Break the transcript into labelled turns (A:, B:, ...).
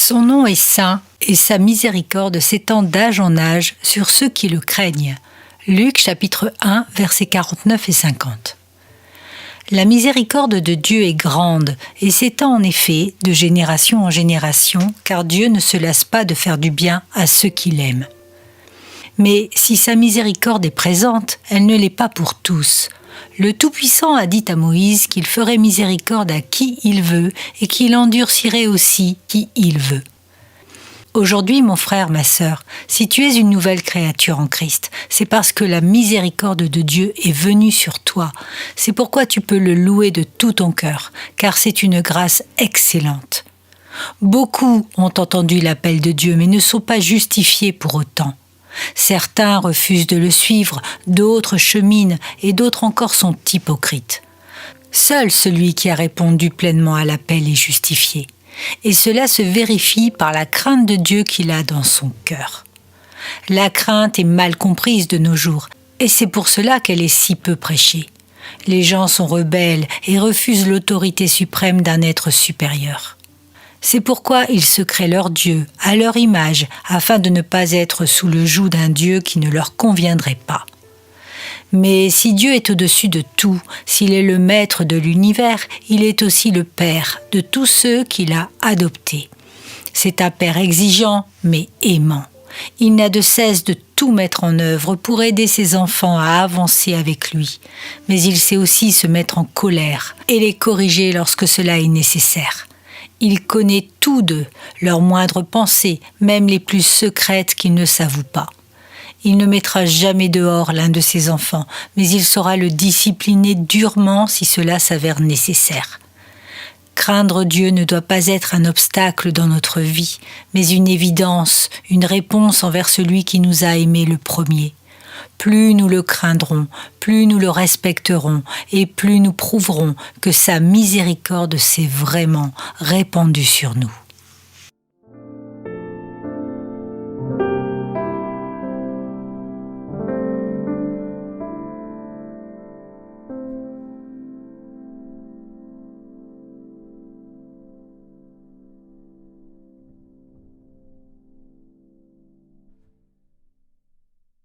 A: Son nom est saint et sa miséricorde s'étend d'âge en âge sur ceux qui le craignent. Luc chapitre 1, versets 49 et 50. La miséricorde de Dieu est grande et s'étend en effet de génération en génération, car Dieu ne se lasse pas de faire du bien à ceux qui l'aiment. Mais si sa miséricorde est présente, elle ne l'est pas pour tous. Le Tout-Puissant a dit à Moïse qu'il ferait miséricorde à qui il veut et qu'il endurcirait aussi qui il veut. Aujourd'hui, mon frère, ma sœur, si tu es une nouvelle créature en Christ, c'est parce que la miséricorde de Dieu est venue sur toi. C'est pourquoi tu peux le louer de tout ton cœur, car c'est une grâce excellente. Beaucoup ont entendu l'appel de Dieu, mais ne sont pas justifiés pour autant. Certains refusent de le suivre, d'autres cheminent et d'autres encore sont hypocrites. Seul celui qui a répondu pleinement à l'appel est justifié. Et cela se vérifie par la crainte de Dieu qu'il a dans son cœur. La crainte est mal comprise de nos jours, et c'est pour cela qu'elle est si peu prêchée. Les gens sont rebelles et refusent l'autorité suprême d'un être supérieur. C'est pourquoi ils se créent leur Dieu, à leur image, afin de ne pas être sous le joug d'un Dieu qui ne leur conviendrait pas. Mais si Dieu est au-dessus de tout, s'il est le maître de l'univers, il est aussi le Père de tous ceux qu'il a adoptés. C'est un Père exigeant, mais aimant. Il n'a de cesse de tout mettre en œuvre pour aider ses enfants à avancer avec lui. Mais il sait aussi se mettre en colère et les corriger lorsque cela est nécessaire. Il connaît tout d'eux, leurs moindres pensées, même les plus secrètes qu'ils ne s'avouent pas. Il ne mettra jamais dehors l'un de ses enfants, mais il saura le discipliner durement si cela s'avère nécessaire. Craindre Dieu ne doit pas être un obstacle dans notre vie, mais une évidence, une réponse envers celui qui nous a aimés le premier. Plus nous le craindrons, plus nous le respecterons et plus nous prouverons que sa miséricorde s'est vraiment répandue sur nous.